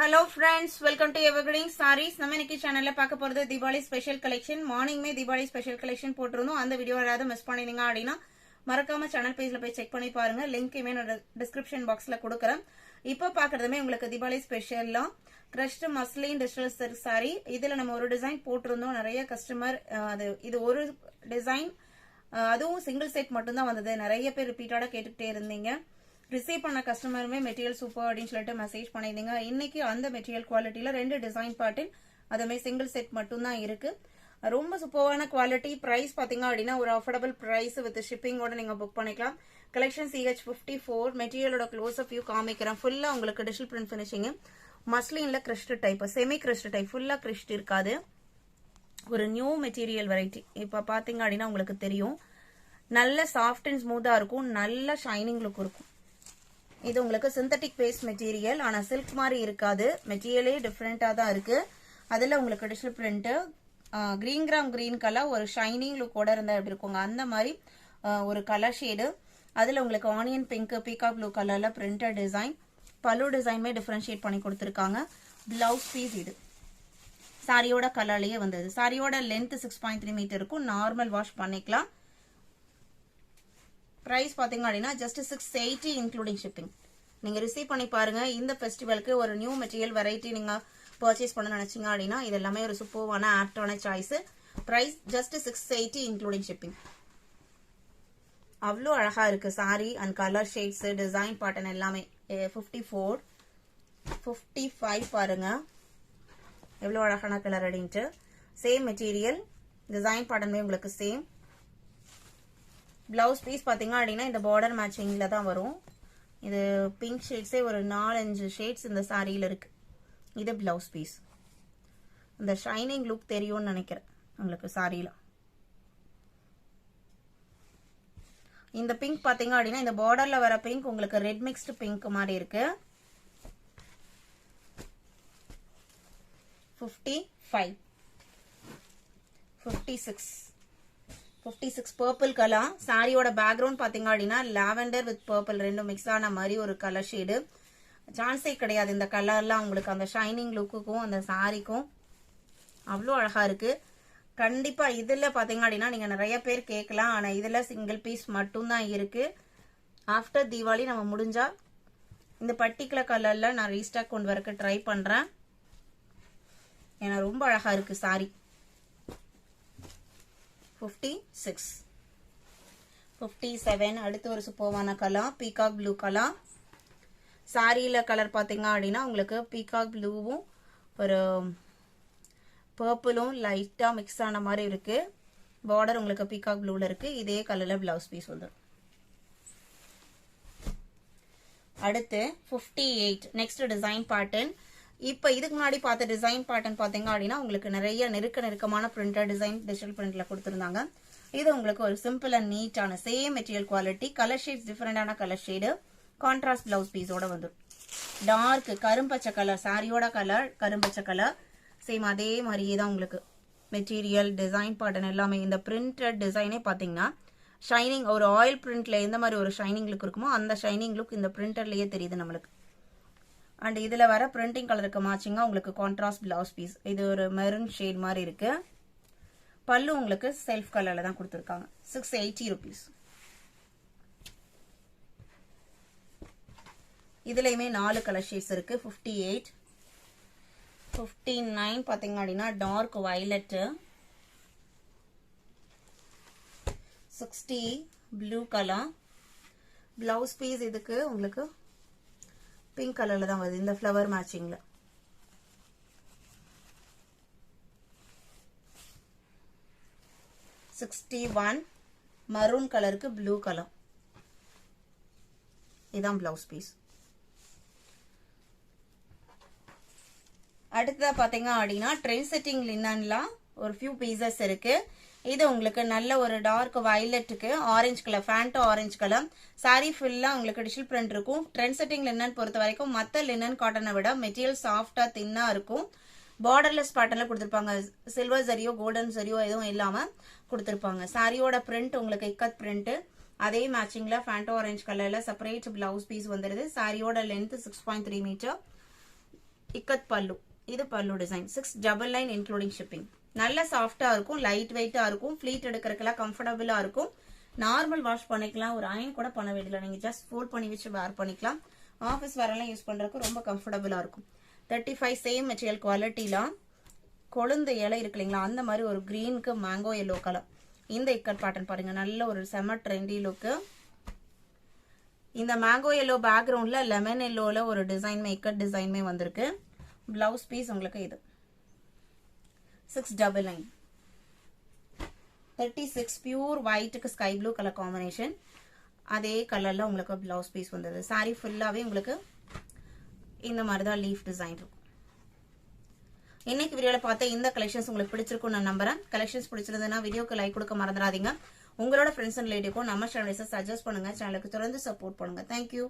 Hello friends, welcome to Evergreen Sarees. நம்ம இன்னைக்கு சேனல்ல பார்க்க போறது தீபாவளி ஸ்பெஷல் கலெக்ஷன். மார்னிங்மே தீபாவளி ஸ்பெஷல் கலெக்ஷன் போட்டுருந்தோம். அந்த வீடியோ யாராவது மிஸ் பண்ணிருந்தீங்க அப்படின்னா மறக்காம சேனல் பேஜ்ல போய் செக் பண்ணி பாருங்க. லிங்க் நான் டிஸ்கிரிப்ஷன் பாக்ஸ்ல கொடுக்கறேன். இப்போ பார்க்கறதுமே உங்களுக்கு தீபாவளி ஸ்பெஷல்ல crushed muslin digital silk sari. இதுல நம்ம ஒரு டிசைன் போட்டுருந்தோம். நிறைய கஸ்டமர் இது ஒரு டிசைன் அதுவும் சிங்கிள் செட் மட்டும் தான் வந்தது. நிறைய பேர் ரிப்பீட்டடா கேட்டுக்கிட்டே இருந்தீங்க. ரிசீவ் பண்ண கஸ்டமருமே மெட்டீரியல் சூப்பர் அப்படின்னு சொல்லிட்டு மெசேஜ் பண்ணியிருந்தீங்க. இன்னைக்கு அந்த மெட்டீரியல் குவாலிட்டியில 2 டிசைன் பாட்டின் அதுமே சிங்கிள் செட் மட்டும் தான் இருக்கு. ரொம்ப சூப்பரான குவாலிட்டி. பிரைஸ் பாத்தீங்க அப்படின்னா ஒரு அஃபோர்டபுள் பிரைஸ் வித் ஷிப்பிங்கோட நீங்க புக் பண்ணிக்கலாம். Collection CH54. மெட்டீரியலோட க்ளோஸ் அப் வியூ காமிக்கிறேன். ஃபுல்லா உங்களுக்கு டிஜிட்டல் பிரிண்ட் பினிஷிங். மஸ்லின்ல crushed type, semi crushed type, ஃபுல்லா கிறிஸ்ட் இருக்காது. ஒரு நியூ மெட்டீரியல் வெரைட்டி. இப்ப பாத்தீங்க அப்படின்னா உங்களுக்கு தெரியும், நல்ல சாஃப்ட் அண்ட் ஸ்மூத்தா இருக்கும், நல்ல ஷைனிங் லுக் இருக்கும். இது உங்களுக்கு சிந்தட்டிக் பேஸ்ட் மெட்டீரியல், ஆனா சில்க் மாதிரி இருக்காது. மெட்டீரியலே டிஃப்ரெண்டா தான் இருக்கு. அதுல உங்களுக்கு digital print green gram green colour ஒரு ஷைனிங் லுக்கோட இருந்தா எப்படி இருக்குங்க அந்த மாதிரி ஒரு கலர் ஷேடு. அதுல உங்களுக்கு ஆனியன் பிங்க் பீகாக் ப்ளூ கலர்ல பிரிண்டட் டிசைன். பல்லு டிசைனுமே டிஃபரன்ஷியேட் பண்ணி கொடுத்துருக்காங்க. பிளவுஸ் பீஸ் இது சாரியோட கலர்லயே வந்தது. சாரியோட லென்த் 6.3 மீட்டர் இருக்கும். நார்மல் வாஷ் பண்ணிக்கலாம். பிரைஸ் பாத்தீங்க அப்படின்னா ஜஸ்ட் 680 இன்க்ளூடிங் ஷிப்பிங். நீங்க ரிசீவ் பண்ணி பாருங்க. இந்த ஃபெஸ்டிவலுக்கு ஒரு நியூ மெட்டீரியல் வெரைட்டி நீங்க பர்ச்சேஸ் பண்ண நினைச்சீங்க அப்படின்னா இது எல்லாமே ஒரு சூப்பரான ஆப்டான choice. Price just 680 including shipping. அவ்வளோ அழகா இருக்கு sari and colour shades design pattern எல்லாமே. 54 55 பாருங்க எவ்வளோ அழகான கலர் அப்படின்ட்டு. சேம் மெட்டீரியல் டிசைன் பேட்டர்னுமே உங்களுக்கு சேம். பிளவுஸ் பீஸ் பாத்தீங்க அப்படின்னா இந்த பார்டர் மேட்சிங்ல தான் வரும். இது பிங்க் ஷேட்ஸே ஒரு 4-5 ஷேட்ஸ் இந்த சாரியில இருக்கு. இது பிளவுஸ் பீஸ். இந்த ஷைனிங் லுக் தெரியும்னு நினைக்கிறேன் உங்களுக்கு சாரியில. இந்த பிங்க் பாத்தீங்க அப்படின்னா இந்த பார்டர்ல வர பிங்க் உங்களுக்கு ரெட் மிக்ஸ்டு பிங்க் மாதிரி இருக்கு. 55 56 பர்பிள் கலர். சாரியோட பேக்ரவுண்ட் பாத்தீங்க அப்படின்னா லாவெண்டர் வித் பர்பிள் ரெண்டும் மிக்ஸ் ஆன மாதிரி ஒரு கலர் ஷேடு. சான்ஸே கிடையாது இந்த கலர்லாம் உங்களுக்கு அந்த ஷைனிங் லுக்குக்கும் அந்த சாரிக்கும் அவ்வளோ அழகா இருக்கு. கண்டிப்பா இதுல பாத்தீங்க அப்படின்னா நீங்க நிறைய பேர் கேட்கலாம், ஆனா இதுல சிங்கிள் பீஸ் மட்டும் தான் இருக்கு. ஆஃப்டர் தீபாவளி நம்ம முடிஞ்சா இந்த பர்டிகுலர் கலர்ல நான் ரீஸ்டாக் கொண்டு வரக்கு ட்ரை பண்றேன். ஏன்னா ரொம்ப அழகா இருக்கு சாரி. 56 57 அடுத்து ஒரு சூப்பரான கலர் பீகாக் ப்ளூ கலர். சாரியில கலர் பாத்தீங்க அப்படின்னா உங்களுக்கு பீகாக் ப்ளூவும் ஒரு பர்பிளும் லைட்டா மிக்ஸ் ஆன மாதிரி இருக்கு. பார்டர் உங்களுக்கு பீகாக் ப்ளூல இருக்கு. இதே கலர்ல பிளவுஸ் பீஸ் வந்து. அடுத்து 58 நெக்ஸ்ட் டிசைன் பேட்டர்ன். இப்ப இதுக்கு முன்னாடி பார்த்த டிசைன் பேட்டர்ன் பாத்தீங்க அப்படின்னா உங்களுக்கு நிறைய நெருக்கமான பிரிண்டட் டிசைன் டிஜிட்டல் பிரிண்ட்ல கொடுத்திருந்தாங்க. இது உங்களுக்கு ஒரு சிம்பிள் அண்ட் நீட்டான same material quality. Colour shades டிஃபரெண்டான கலர் ஷேடு. கான்ட்ராஸ்ட் பிளவுஸ் பீஸோட வந்துடும். டார்க் கரும்பச்சை கலர் சாரியோட கலர் கரும்பச்சை கலர். சேம் அதே மாதிரியே தான் உங்களுக்கு மெட்டீரியல் டிசைன் பேட்டர்ன் எல்லாமே. இந்த பிரிண்டட் டிசைனே பாத்தீங்கன்னா ஷைனிங் ஒரு ஆயில் பிரிண்ட்ல எந்த மாதிரி ஒரு ஷைனிங் லுக் இருக்குமோ அந்த ஷைனிங் லுக் இந்த பிரிண்டட்லயே தெரியுது நம்மளுக்கு. அண்ட் இதுல வர பிரிண்டிங் கலருக்கு மேட்சிங்கா உங்களுக்கு கான்ட்ராஸ்ட் பிளவுஸ் பீஸ். இது ஒரு மெரூன் ஷேட் மாதிரி இருக்கு. பல்லு உங்களுக்கு செல்ஃப் கலர்ல தான் கொடுத்துருக்காங்க. 680 rupees. இதுலயுமே 4 கலர் ஷேட்ஸ் இருக்கு. 58 59 பாத்தீங்க அப்படின்னா dark violet. 60 blue colour. Blouse piece இதுக்கு உங்களுக்கு பிங்க் கலர்ல தான் வருது இந்த ஃப்ளவர் மேட்சிங்ல. 61 மரூன் கலருக்கு ப்ளூ கலர். இதான் பிளவுஸ் பீஸ். அடுத்ததா பாத்தீங்க அப்படின்னா ட்ரெண்ட் செட்டிங் லினன்ல ஒரு ஃபியூ பீசஸ் இருக்கு. இது உங்களுக்கு நல்ல ஒரு டார்க் வயலட்டுக்கு ஆரஞ்சு கலர் ஃபேண்டோ ஆரஞ்சு கலர். சாரி ஃபுல்லா உங்களுக்கு டிஜிட்டல் பிரிண்ட் இருக்கும். ட்ரெண்ட் செட்டிங் லினன் பொறுத்த வரைக்கும் மத்த லினன் காட்டனை விட மெட்டீரியல் சாஃப்டா தின்னா இருக்கும். பார்டர்லெஸ் பேட்டர்ல கொடுத்திருப்பாங்க. சில்வர் ஜரியோ கோல்டன் ஜரியோ எதுவும் இல்லாம கொடுத்திருப்பாங்க. சாரியோட பிரிண்ட் உங்களுக்கு இக்கத் பிரிண்ட். அதே மேட்சிங்ல ஃபேண்டோ ஆரஞ்சு கலர்ல செப்பரேட் பிளவுஸ் பீஸ் வந்துருது. சாரியோட லென்த் 6.3 மீட்டர். இக்கத் பல்லு. இது பல்லு டிசைன். 699 including shipping. நல்ல சாஃப்டா இருக்கும், லைட் வெயிட்டா இருக்கும், ஃபிளீட் எடுக்கிறதுக்கெல்லாம் கம்ஃபர்டபுளா இருக்கும். நார்மல் வாஷ் பண்ணிக்கலாம், ஒரு அயன் கூட பண்ண வேண்டியதில்லை. நீங்க ஜஸ்ட் ஃபோல்ட் பண்ணி வச்சு வேர் பண்ணிக்கலாம். ஆஃபீஸ் வேரெல்லாம் யூஸ் பண்றதுக்கு ரொம்ப கம்ஃபர்டபுளா இருக்கும். 35 சேம் மெட்டீரியல் குவாலிட்டில கொழுந்து இலை இருக்கு இல்லைங்களா, அந்த மாதிரி ஒரு கிரீனுக்கு மேங்கோ எல்லோ கலர். இந்த இக்கட் பேட்டர்ன் பாருங்க, நல்ல ஒரு செம ட்ரெண்டி லுக்கு. இந்த மேங்கோ எல்லோ பேக்ரவுண்ட்ல லெமன் எல்லோல ஒரு டிசைன் இக்கட் டிசைன்மே வந்திருக்கு. பிளவுஸ் பீஸ் உங்களுக்கு இது 699. 36 பியூர் ஒயிட்டுக்கு ஸ்கை ப்ளூ கலர் காம்பினேஷன். அதே கலர்ல உங்களுக்கு பிளவுஸ் பீஸ் வந்தது. சாரி ஃபுல்லாவே உங்களுக்கு இந்த மாதிரி தான் லீஃப் டிசைன் இருக்கும். இன்னைக்கு வீடியோல பார்த்த இந்த கலெக்ஷன்ஸ் உங்களுக்கு பிடிச்சிருக்கும் நான் நம்புறேன். கலெக்ஷன்ஸ் பிடிச்சிருந்ததுன்னா வீடியோக்கு லைக் கொடுக்க மறந்துடாதீங்க. உங்களோட ஃப்ரெண்ட்ஸ் அண்ட் ரிலேட்டிவ்க்கும் நம்ம சேனலை சஜஸ்ட் பண்ணுங்க. சேனலுக்கு தொடர்ந்து சப்போர்ட் பண்ணுங்க. தேங்க்யூ.